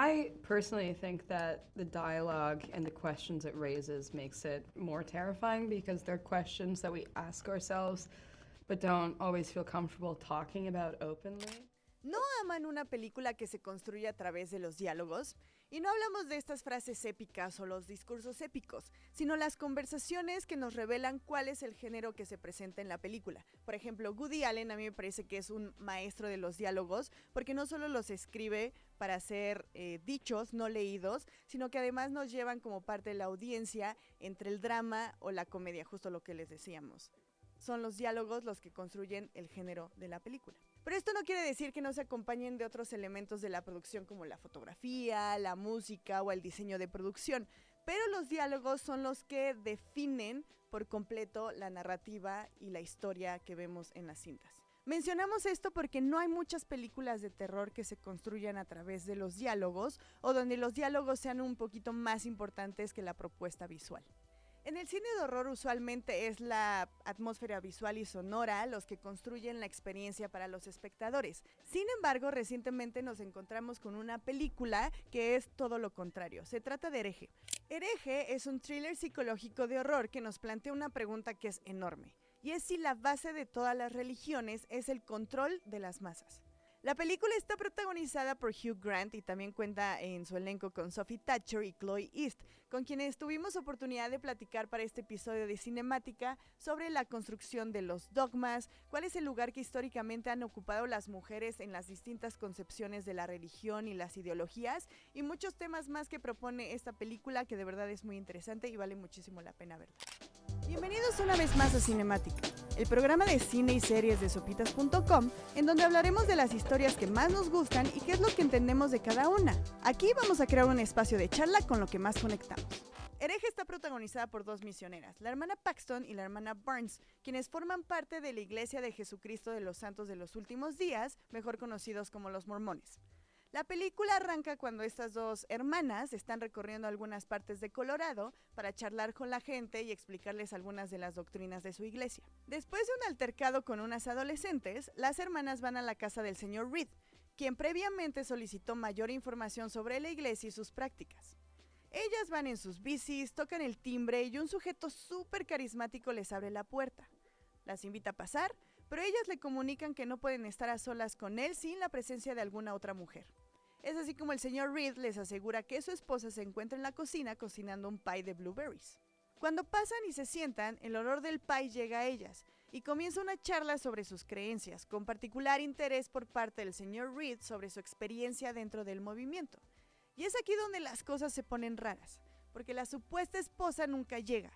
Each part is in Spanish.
I personally think that the dialogue and the questions it raises makes it more terrifying because they're questions that we ask ourselves but don't always feel comfortable talking about openly. ¿No aman una película que se construye a través de los diálogos? Y no hablamos de estas frases épicas o los discursos épicos, sino las conversaciones que nos revelan cuál es el género que se presenta en la película. Por ejemplo, Woody Allen a mí me parece que es un maestro de los diálogos, porque no solo los escribe para ser dichos, no leídos, sino que además nos llevan como parte de la audiencia entre el drama o la comedia, justo lo que les decíamos. Son los diálogos los que construyen el género de la película. Pero esto no quiere decir que no se acompañen de otros elementos de la producción como la fotografía, la música o el diseño de producción, pero los diálogos son los que definen por completo la narrativa y la historia que vemos en las cintas. Mencionamos esto porque no hay muchas películas de terror que se construyan a través de los diálogos o donde los diálogos sean un poquito más importantes que la propuesta visual. En el cine de horror usualmente es la atmósfera visual y sonora los que construyen la experiencia para los espectadores. Sin embargo, recientemente nos encontramos con una película que es todo lo contrario. Se trata de Hereje. Hereje es un thriller psicológico de horror que nos plantea una pregunta que es enorme, y es si la base de todas las religiones es el control de las masas. La película está protagonizada por Hugh Grant y también cuenta en su elenco con Sophie Thatcher y Chloe East, con quienes tuvimos oportunidad de platicar para este episodio de Cinemática sobre la construcción de los dogmas, cuál es el lugar que históricamente han ocupado las mujeres en las distintas concepciones de la religión y las ideologías, y muchos temas más que propone esta película que de verdad es muy interesante y vale muchísimo la pena verla. Bienvenidos una vez más a Cinemática, el programa de cine y series de sopitas.com, en donde hablaremos de las historias que más nos gustan y qué es lo que entendemos de cada una. Aquí vamos a crear un espacio de charla con lo que más conectamos. Hereje está protagonizada por dos misioneras, la hermana Paxton y la hermana Burns, quienes forman parte de la Iglesia de Jesucristo de los Santos de los Últimos Días, mejor conocidos como los mormones. La película arranca cuando estas dos hermanas están recorriendo algunas partes de Colorado para charlar con la gente y explicarles algunas de las doctrinas de su iglesia. Después de un altercado con unas adolescentes, las hermanas van a la casa del señor Reed, quien previamente solicitó mayor información sobre la iglesia y sus prácticas. Ellas van en sus bicis, tocan el timbre y un sujeto súper carismático les abre la puerta. Las invita a pasar, pero ellas le comunican que no pueden estar a solas con él sin la presencia de alguna otra mujer. Es así como el señor Reed les asegura que su esposa se encuentra en la cocina cocinando un pie de blueberries. Cuando pasan y se sientan, el olor del pie llega a ellas y comienza una charla sobre sus creencias, con particular interés por parte del señor Reed sobre su experiencia dentro del movimiento. Y es aquí donde las cosas se ponen raras, porque la supuesta esposa nunca llega,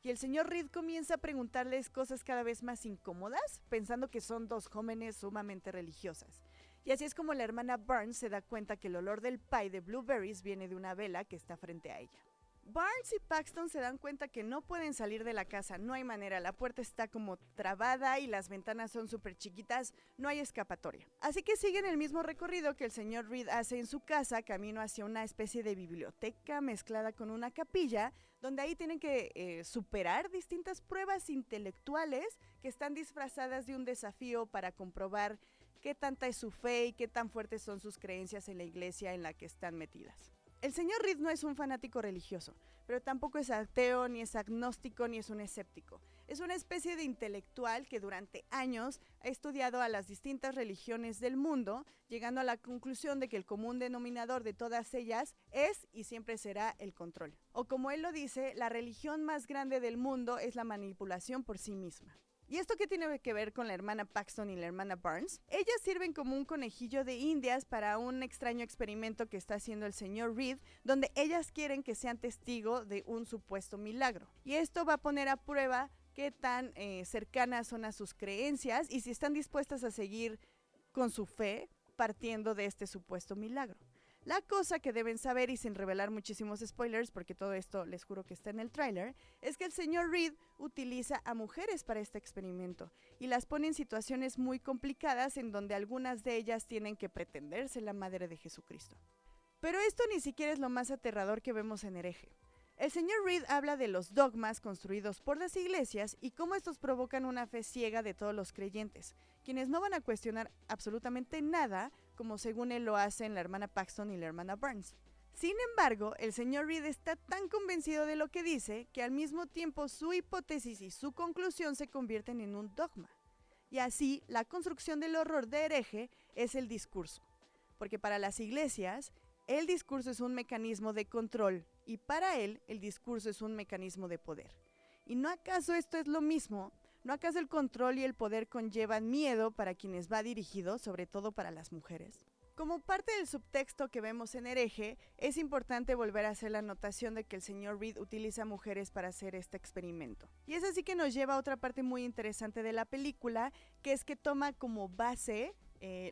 y el señor Reed comienza a preguntarles cosas cada vez más incómodas, pensando que son dos jóvenes sumamente religiosas. Y así es como la hermana Burns se da cuenta que el olor del pie de blueberries viene de una vela que está frente a ella. Burns y Paxton se dan cuenta que no pueden salir de la casa, no hay manera, la puerta está como trabada y las ventanas son súper chiquitas, no hay escapatoria. Así que siguen el mismo recorrido que el señor Reed hace en su casa, camino hacia una especie de biblioteca mezclada con una capilla, donde ahí tienen que superar distintas pruebas intelectuales que están disfrazadas de un desafío para comprobar qué tanta es su fe y qué tan fuertes son sus creencias en la iglesia en la que están metidas. El señor Reed no es un fanático religioso, pero tampoco es ateo, ni es agnóstico, ni es un escéptico. Es una especie de intelectual que durante años ha estudiado a las distintas religiones del mundo, llegando a la conclusión de que el común denominador de todas ellas es y siempre será el control. O como él lo dice, la religión más grande del mundo es la manipulación por sí misma. ¿Y esto qué tiene que ver con la hermana Paxton y la hermana Burns? Ellas sirven como un conejillo de indias para un extraño experimento que está haciendo el señor Reed, donde ellas quieren que sean testigo de un supuesto milagro. Y esto va a poner a prueba qué tan cercanas son a sus creencias y si están dispuestas a seguir con su fe partiendo de este supuesto milagro. La cosa que deben saber, y sin revelar muchísimos spoilers, porque todo esto les juro que está en el tráiler, es que el señor Reed utiliza a mujeres para este experimento y las pone en situaciones muy complicadas en donde algunas de ellas tienen que pretender ser la madre de Jesucristo. Pero esto ni siquiera es lo más aterrador que vemos en Hereje. El señor Reed habla de los dogmas construidos por las iglesias y cómo estos provocan una fe ciega de todos los creyentes, quienes no van a cuestionar absolutamente nada como según él lo hacen la hermana Paxton y la hermana Burns. Sin embargo, el señor Reed está tan convencido de lo que dice que al mismo tiempo su hipótesis y su conclusión se convierten en un dogma. Y así, la construcción del horror de hereje es el discurso. Porque para las iglesias, el discurso es un mecanismo de control y para él, el discurso es un mecanismo de poder. ¿Y no acaso esto es lo mismo? ¿No acaso el control y el poder conllevan miedo para quienes va dirigido, sobre todo para las mujeres? Como parte del subtexto que vemos en Hereje, es importante volver a hacer la anotación de que el señor Reed utiliza mujeres para hacer este experimento. Y es así que nos lleva a otra parte muy interesante de la película, que es que toma como base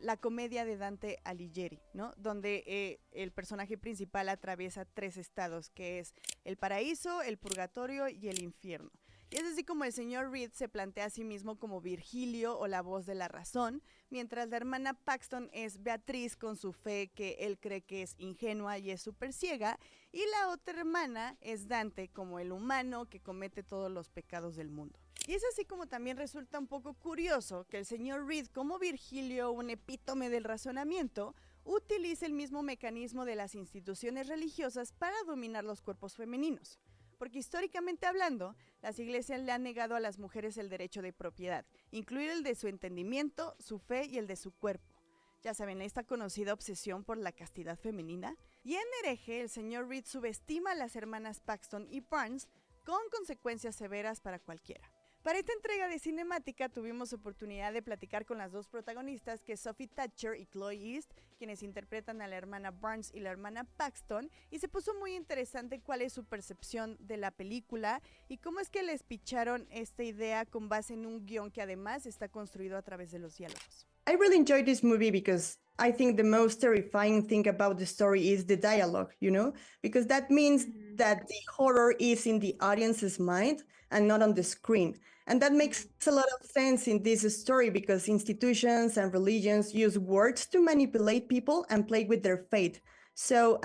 la comedia de Dante Alighieri, ¿no? Donde el personaje principal atraviesa 3 estados, que es el paraíso, el purgatorio y el infierno. Y es así como el señor Reed se plantea a sí mismo como Virgilio o la voz de la razón, mientras la hermana Paxton es Beatriz con su fe que él cree que es ingenua y es súper ciega, y la otra hermana es Dante como el humano que comete todos los pecados del mundo. Y es así como también resulta un poco curioso que el señor Reed, como Virgilio, un epítome del razonamiento, utilice el mismo mecanismo de las instituciones religiosas para dominar los cuerpos femeninos. Porque históricamente hablando, las iglesias le han negado a las mujeres el derecho de propiedad, incluir el de su entendimiento, su fe y el de su cuerpo. Ya saben, esta conocida obsesión por la castidad femenina. Y en Hereje, el señor Reed subestima a las hermanas Paxton y Barnes con consecuencias severas para cualquiera. Para esta entrega de cinemática tuvimos oportunidad de platicar con las dos protagonistas, que es Sophie Thatcher y Chloe East, quienes interpretan a la hermana Barnes y la hermana Paxton, y se puso muy interesante cuál es su percepción de la película y cómo es que les picharon esta idea con base en un guión que además está construido a través de los diálogos. I really enjoyed this movie because I think the most terrifying thing about the story is the dialogue, you know, because that means that the horror is in the audience's mind and not on the screen. And that makes a lot of sense in this story because institutions and religions use words to manipulate people and play with their fate. So,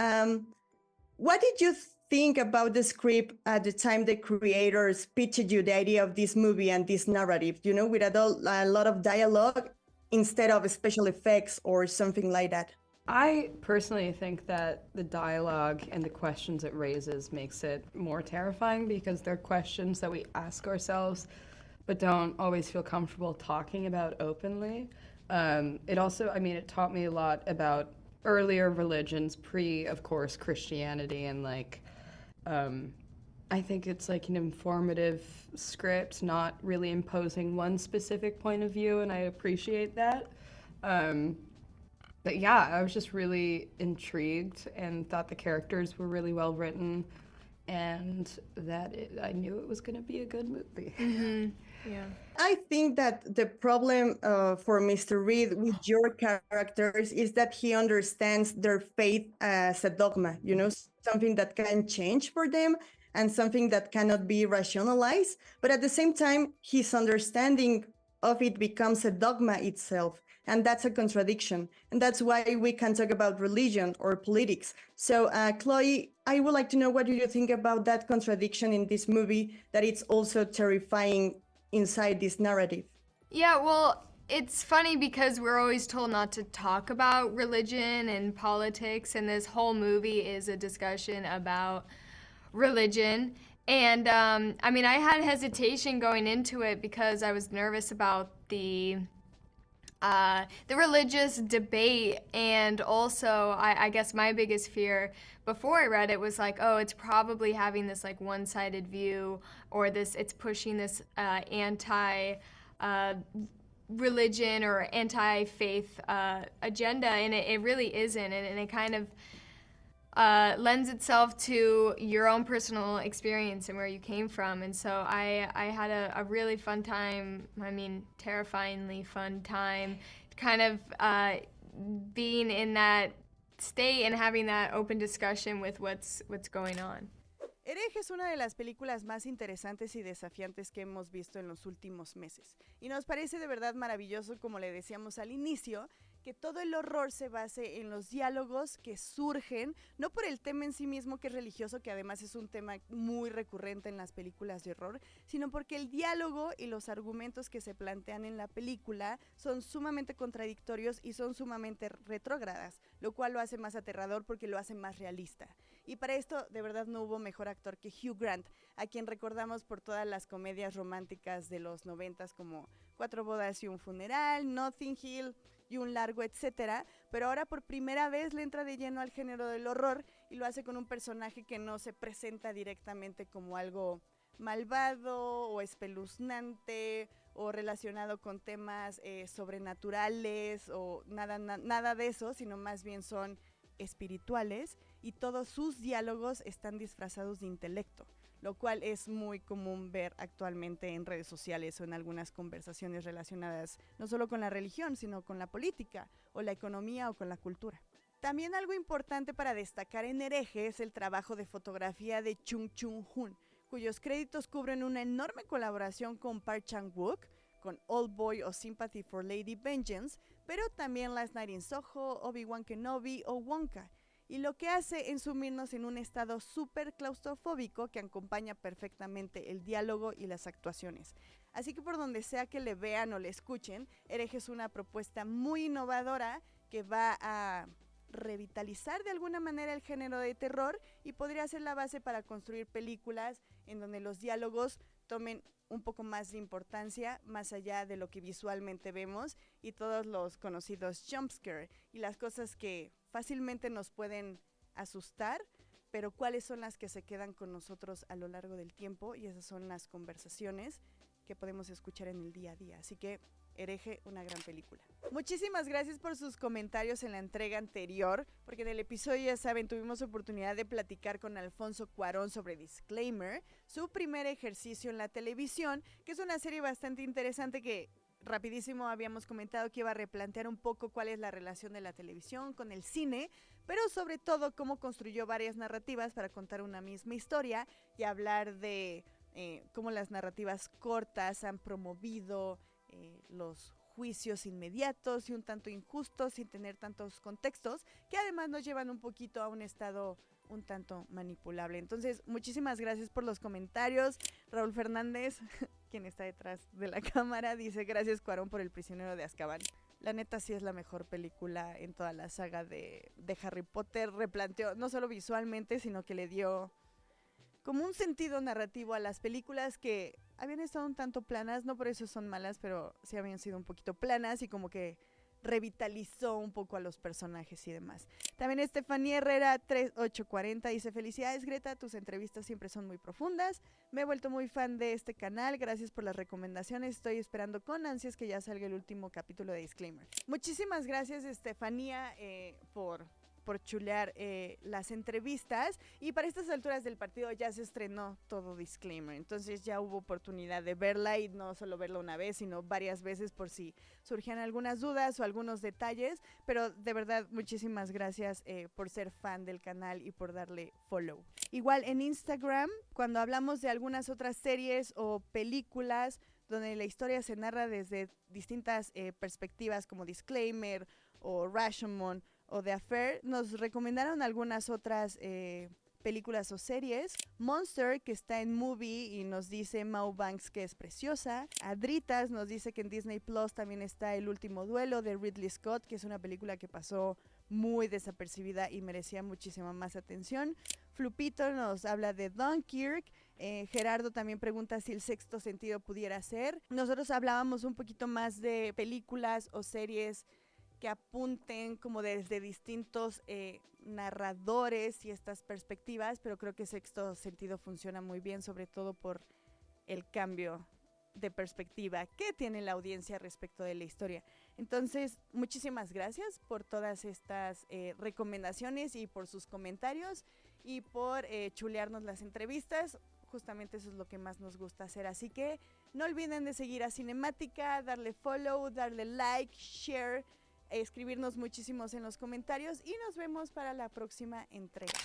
what did you think about the script at the time the creators pitched you the idea of this movie and this narrative, you know, with a lot of dialogue instead of special effects or something like that? I personally think that the dialogue and the questions it raises makes it more terrifying because they're questions that we ask ourselves but don't always feel comfortable talking about openly. It also, I mean, it taught me a lot about earlier religions, of course, Christianity, and I think it's like an informative script, not really imposing one specific point of view, and I appreciate that. But yeah, I was just really intrigued and thought the characters were really well written and that I knew it was going to be a good movie. Mm-hmm. Yeah. I think that the problem for Mr. Reed with your characters is that he understands their faith as a dogma, you know, something that can change for them and something that cannot be rationalized. But at the same time, his understanding of it becomes a dogma itself. And that's a contradiction. And that's why we can talk about religion or politics. So, Chloe, I would like to know, what do you think about that contradiction in this movie, that it's also terrifying inside this narrative? Yeah, well, it's funny because we're always told not to talk about religion and politics, and this whole movie is a discussion about religion. And I mean, I had hesitation going into it because I was nervous about the religious debate, and also I guess my biggest fear before I read it was like, oh, it's probably having this like one-sided view, or it's pushing this anti religion or anti-faith agenda, and it really isn't, and it kind of lends itself to your own personal experience and where you came from. And so I had a really fun time, I mean, terrifyingly fun time, kind of being in that state and having that open discussion with what's going on. Hereje es una de las películas más interesantes y desafiantes que hemos visto en los últimos meses. Y nos parece de verdad maravilloso, como le decíamos al inicio, que todo el horror se base en los diálogos que surgen, no por el tema en sí mismo que es religioso, que además es un tema muy recurrente en las películas de horror, sino porque el diálogo y los argumentos que se plantean en la película son sumamente contradictorios y son sumamente retrógradas, lo cual lo hace más aterrador porque lo hace más realista. Y para esto de verdad no hubo mejor actor que Hugh Grant, a quien recordamos por todas las comedias románticas de los 90s como Cuatro bodas y un funeral, Notting Hill y un largo etcétera, pero ahora por primera vez le entra de lleno al género del horror y lo hace con un personaje que no se presenta directamente como algo malvado o espeluznante o relacionado con temas sobrenaturales o nada de eso, sino más bien son espirituales y todos sus diálogos están disfrazados de intelecto, lo cual es muy común ver actualmente en redes sociales o en algunas conversaciones relacionadas no solo con la religión, sino con la política o la economía o con la cultura. También algo importante para destacar en Hereje es el trabajo de fotografía de Chung Chung-hoon, cuyos créditos cubren una enorme colaboración con Park Chan-wook, con Old Boy o Sympathy for Lady Vengeance, pero también Last Night in Soho, Obi-Wan Kenobi o Wonka, y lo que hace es sumirnos en un estado súper claustrofóbico que acompaña perfectamente el diálogo y las actuaciones. Así que por donde sea que le vean o le escuchen, Hereje es una propuesta muy innovadora que va a revitalizar de alguna manera el género de terror y podría ser la base para construir películas en donde los diálogos tomen un poco más de importancia, más allá de lo que visualmente vemos y todos los conocidos jumpscare y las cosas que fácilmente nos pueden asustar, pero cuáles son las que se quedan con nosotros a lo largo del tiempo, y esas son las conversaciones que podemos escuchar en el día a día. Así que Hereje, una gran película. Muchísimas gracias por sus comentarios en la entrega anterior, porque en el episodio, ya saben, tuvimos oportunidad de platicar con Alfonso Cuarón sobre Disclaimer, su primer ejercicio en la televisión, que es una serie bastante interesante que rapidísimo habíamos comentado que iba a replantear un poco cuál es la relación de la televisión con el cine, pero sobre todo cómo construyó varias narrativas para contar una misma historia y hablar de cómo las narrativas cortas han promovido los juicios inmediatos y un tanto injustos sin tener tantos contextos, que además nos llevan un poquito a un estado un tanto manipulable. Entonces, muchísimas gracias por los comentarios. Raúl Fernández, quien está detrás de la cámara, dice: gracias Cuarón por El prisionero de Azkaban. La neta sí es la mejor película en toda la saga de Harry Potter. Replanteó no solo visualmente, sino que le dio como un sentido narrativo a las películas que habían estado un tanto planas, no por eso son malas, pero sí habían sido un poquito planas y como que revitalizó un poco a los personajes y demás. También Estefanía Herrera 3840 dice: felicidades Greta, tus entrevistas siempre son muy profundas, me he vuelto muy fan de este canal, gracias por las recomendaciones, estoy esperando con ansias que ya salga el último capítulo de Disclaimer. Muchísimas gracias Estefanía por chulear las entrevistas, y para estas alturas del partido ya se estrenó todo Disclaimer, entonces ya hubo oportunidad de verla, y no solo verla una vez sino varias veces por si surgían algunas dudas o algunos detalles, pero de verdad muchísimas gracias por ser fan del canal y por darle follow. Igual en Instagram, cuando hablamos de algunas otras series o películas donde la historia se narra desde distintas perspectivas como Disclaimer o Rashomon o The Affair, nos recomendaron algunas otras películas o series. Monster, que está en Movie, y nos dice Mau Banks que es preciosa. Adritas nos dice que en Disney Plus también está El último duelo de Ridley Scott, que es una película que pasó muy desapercibida y merecía muchísima más atención. Flupito nos habla de Dunkirk. Gerardo también pregunta si El sexto sentido pudiera ser. Nosotros hablábamos un poquito más de películas o series que apunten como desde distintos narradores y estas perspectivas, pero creo que Sexto Sentido funciona muy bien, sobre todo por el cambio de perspectiva que tiene la audiencia respecto de la historia. Entonces, muchísimas gracias por todas estas recomendaciones y por sus comentarios y por chulearnos las entrevistas. Justamente eso es lo que más nos gusta hacer, así que no olviden de seguir a Cinemática, darle follow, darle like, share, escribirnos muchísimos en los comentarios, y nos vemos para la próxima entrega.